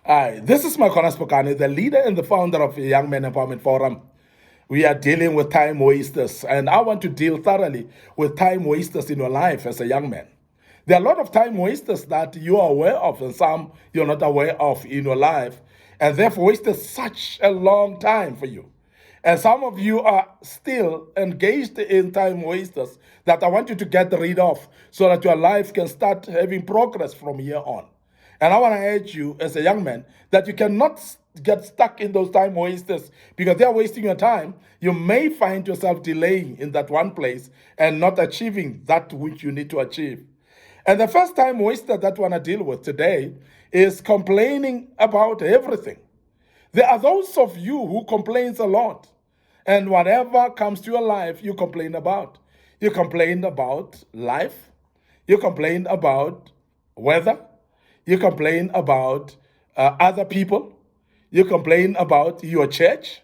Hi, this is Micornus Phokane, the leader and the founder of the Young Men Empowerment Forum. We are dealing with time wasters, and I want to deal thoroughly with time wasters in your life as a young man. There are a lot of time wasters that you are aware of, and some you're not aware of in your life, and they've wasted such a long time for you. And some of you are still engaged in time wasters that I want you to get rid of so that your life can start having progress from here on. And I want to urge you as a young man that you cannot get stuck in those time wasters because they are wasting your time. You may find yourself delaying in that one place and not achieving that which you need to achieve. And the first time waster that I want to deal with today is complaining about everything. There are those of you who complains a lot. And whatever comes to your life, you complain about. You complain about life. You complain about weather. You complain about other people. You complain about your church.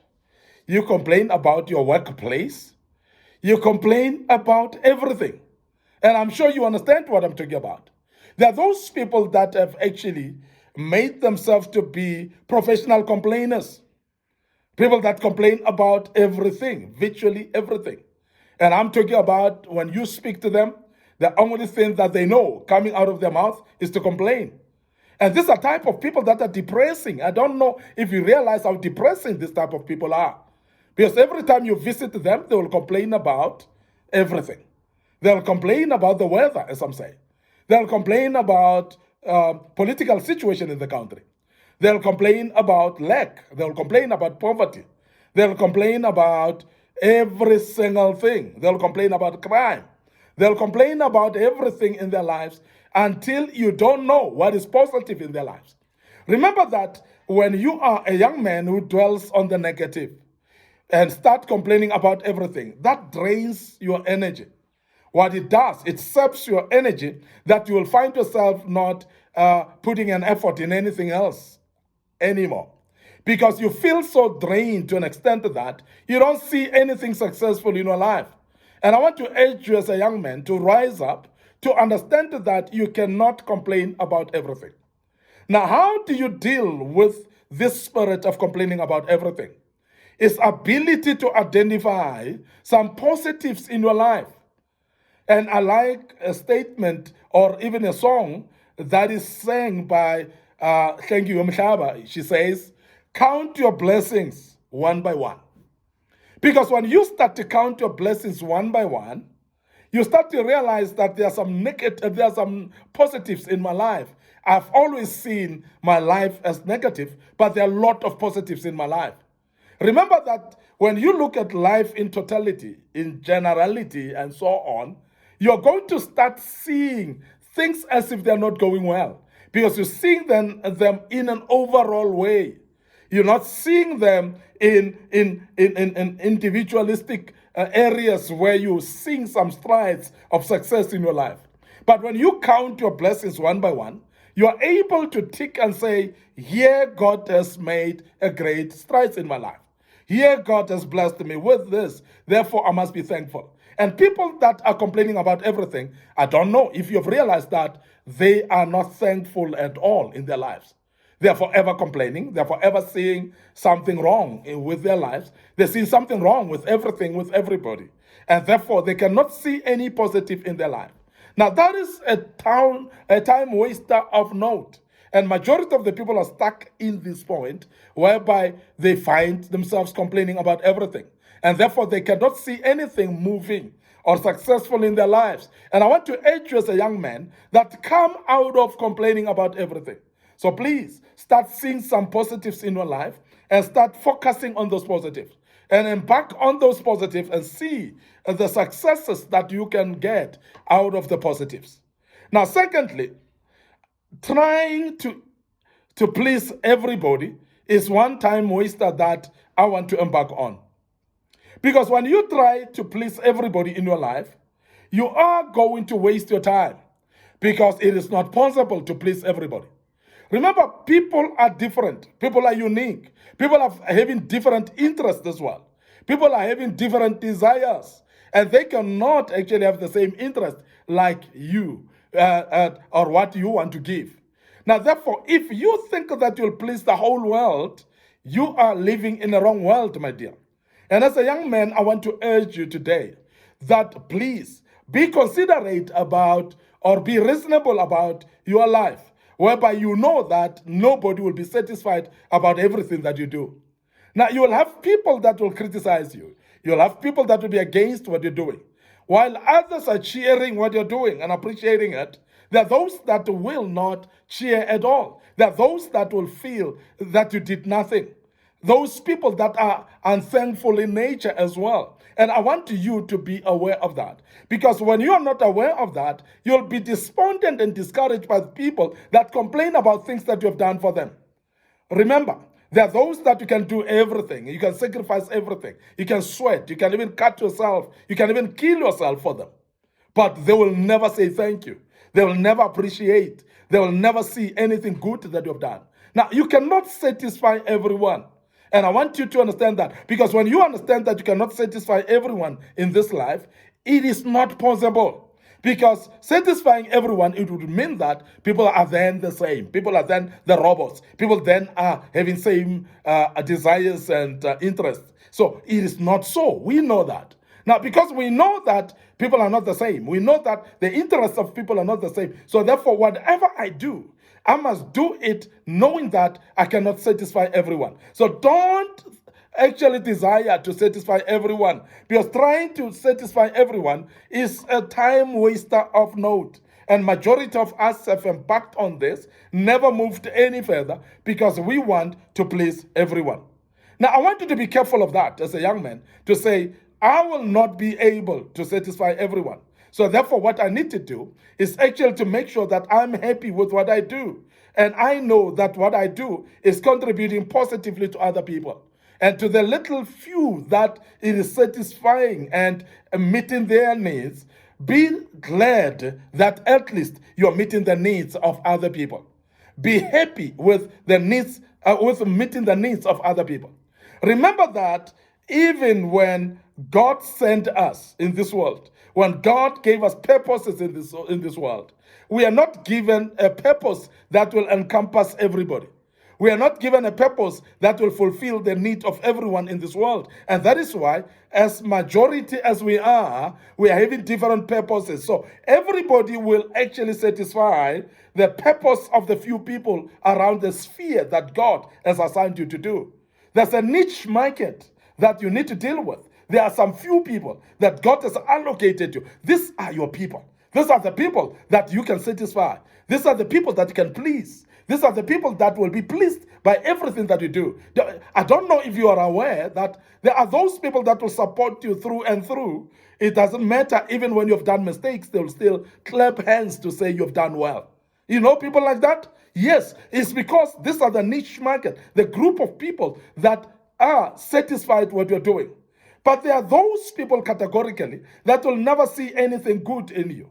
You complain about your workplace. You complain about everything. And I'm sure you understand what I'm talking about. There are those people that have actually made themselves to be professional complainers. People that complain about everything, virtually everything. And I'm talking about when you speak to them, the only thing that they know coming out of their mouth is to complain. And these are type of people that are depressing. I don't know if you realize how depressing this type of people are. Because every time you visit them, they will complain about everything. They'll complain about the weather, as I'm saying. They'll complain about political situation in the country. They'll complain about lack. They'll complain about poverty. They'll complain about every single thing. They'll complain about crime. They'll complain about everything in their lives until you don't know what is positive in their lives. Remember that when you are a young man who dwells on the negative and start complaining about everything, that drains your energy. What it does, it saps your energy that you will find yourself not putting an effort in anything else anymore. Because you feel so drained to an extent that you don't see anything successful in your life. And I want to urge you as a young man to rise up, to understand that you cannot complain about everything. Now, how do you deal with this spirit of complaining about everything? It's ability to identify some positives in your life. And I like a statement or even a song that is sang by Thank You Mhlaba. She says, count your blessings one by one. Because when you start to count your blessings one by one, you start to realize that there are some positives in my life. I've always seen my life as negative, but there are a lot of positives in my life. Remember that when you look at life in totality, in generality, and so on, you're going to start seeing things as if they're not going well because you're seeing them in an overall way. You're not seeing them in individualistic areas where you're seeing some strides of success in your life. But when you count your blessings one by one, you are able to tick and say, here God has made a great strides in my life. Here God has blessed me with this. Therefore, I must be thankful. And people that are complaining about everything, I don't know if you've realized that they are not thankful at all in their lives. They're forever complaining. They're forever seeing something wrong with their lives. They see something wrong with everything, with everybody. And therefore, they cannot see any positive in their life. Now, that is a time waster of note. And majority of the people are stuck in this point whereby they find themselves complaining about everything. And therefore, they cannot see anything moving or successful in their lives. And I want to urge you as a young man that come out of complaining about everything. So please start seeing some positives in your life and start focusing on those positives and embark on those positives and see the successes that you can get out of the positives. Now, secondly, trying to please everybody is one time waster that I want to embark on. Because when you try to please everybody in your life, you are going to waste your time because it is not possible to please everybody. Remember, people are different. People are unique. People are having different interests as well. People are having different desires. And they cannot actually have the same interest like you or what you want to give. Now, therefore, if you think that you'll please the whole world, you are living in the wrong world, my dear. And as a young man, I want to urge you today that please be considerate about or be reasonable about your life, whereby you know that nobody will be satisfied about everything that you do. Now, you will have people that will criticize you. You'll have people that will be against what you're doing. While others are cheering what you're doing and appreciating it, there are those that will not cheer at all. There are those that will feel that you did nothing. Those people that are unthankful in nature as well. And I want you to be aware of that. Because when you are not aware of that, you'll be despondent and discouraged by the people that complain about things that you have done for them. Remember, there are those that you can do everything. You can sacrifice everything. You can sweat. You can even cut yourself. You can even kill yourself for them. But they will never say thank you. They will never appreciate. They will never see anything good that you have done. Now, you cannot satisfy everyone. And I want you to understand that. Because when you understand that you cannot satisfy everyone in this life, it is not possible. Because satisfying everyone, it would mean that people are then the same. People are then the robots. People then are having same desires and interests. So it is not so. We know that. Now, because we know that people are not the same, we know that the interests of people are not the same. So therefore, whatever I do, I must do it knowing that I cannot satisfy everyone. So don't actually desire to satisfy everyone, because trying to satisfy everyone is a time waster of note. And majority of us have embarked on this, never moved any further, because we want to please everyone. Now, I want you to be careful of that as a young man, to say, I will not be able to satisfy everyone. So therefore, what I need to do is actually to make sure that I'm happy with what I do. And I know that what I do is contributing positively to other people. And to the little few that it is satisfying and meeting their needs, be glad that at least you're meeting the needs of other people. Be happy with the needs, with meeting the needs of other people. Remember that even when God sent us in this world, when God gave us purposes in this world, we are not given a purpose that will encompass everybody. We are not given a purpose that will fulfill the need of everyone in this world. And that is why, as majority as we are having different purposes. So everybody will actually satisfy the purpose of the few people around the sphere that God has assigned you to do. There's a niche market that you need to deal with. There are some few people that God has allocated you. These are your people. These are the people that you can satisfy. These are the people that you can please. These are the people that will be pleased by everything that you do. I don't know if you are aware that there are those people that will support you through and through. It doesn't matter, even when you've done mistakes, they'll still clap hands to say you've done well. You know people like that? Yes, it's because these are the niche market, the group of people that are satisfied with what you're doing. But there are those people categorically that will never see anything good in you.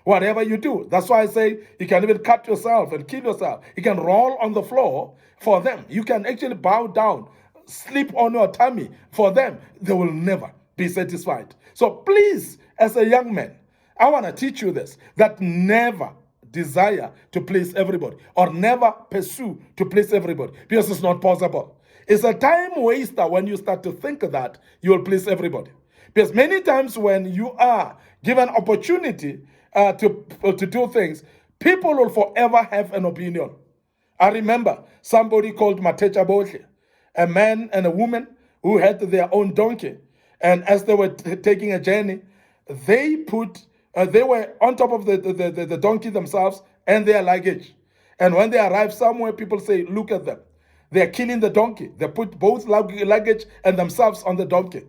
Whatever you do. That's why I say you can even cut yourself and kill yourself. You can roll on the floor for them. You can actually bow down, sleep on your tummy for them. They will never be satisfied. So please, as a young man, I want to teach you this, that never desire to please everybody or never pursue to please everybody, because it's not possible. It's a time waster when you start to think that you will please everybody. Because many times when you are given opportunity to do things, people will forever have an opinion. I remember somebody called Matecha Bohle, a man and a woman who had their own donkey. And as they were taking a journey, they were on top of the donkey themselves and their luggage. And when they arrive somewhere, people say, look at them. They're killing the donkey. They put both luggage and themselves on the donkey.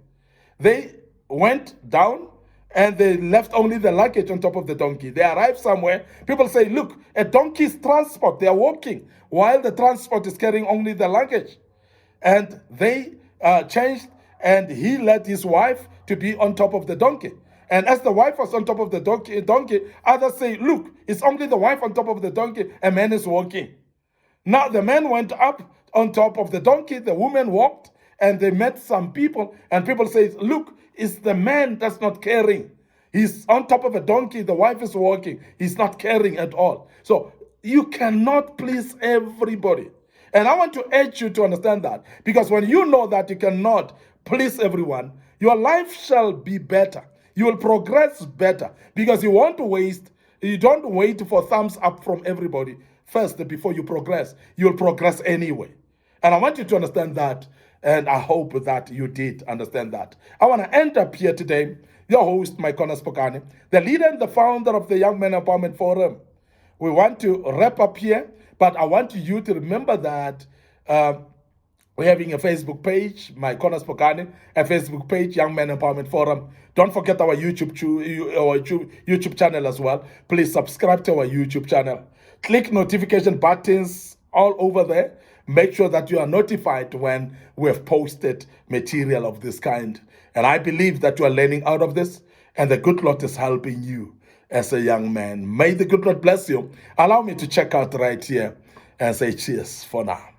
They went down and they left only the luggage on top of the donkey. They arrived somewhere. People say, look, a donkey's transport. They are walking while the transport is carrying only the luggage. And they changed, and he led his wife to be on top of the donkey. And as the wife was on top of the donkey, others say, look, it's only the wife on top of the donkey. A man is walking. Now the man went up on top of the donkey. The woman walked, and they met some people. And people say, look, it's the man that's not caring. He's on top of a donkey. The wife is walking. He's not caring at all. So You cannot please everybody. And I want to urge you to understand that, because when you know that you cannot please everyone, your life shall be better. You will progress better, because you don't wait for thumbs up from everybody first before you progress. You'll progress anyway. And I want you to understand that, and I hope that you did understand that. I want to end up here today, your host, Micornus Phokane, the leader and the founder of the Young Men Empowerment Forum. We want to wrap up here, but I want you to remember that we're having a Facebook page, Micornus Phokane, a Facebook page, Young Men Empowerment Forum. Don't forget our YouTube channel as well. Please subscribe to our YouTube channel. Click notification buttons all over there. Make sure that you are notified when we have posted material of this kind. And I believe that you are learning out of this, and the good Lord is helping you as a young man. May the good Lord bless you. Allow me to check out right here and say cheers for now.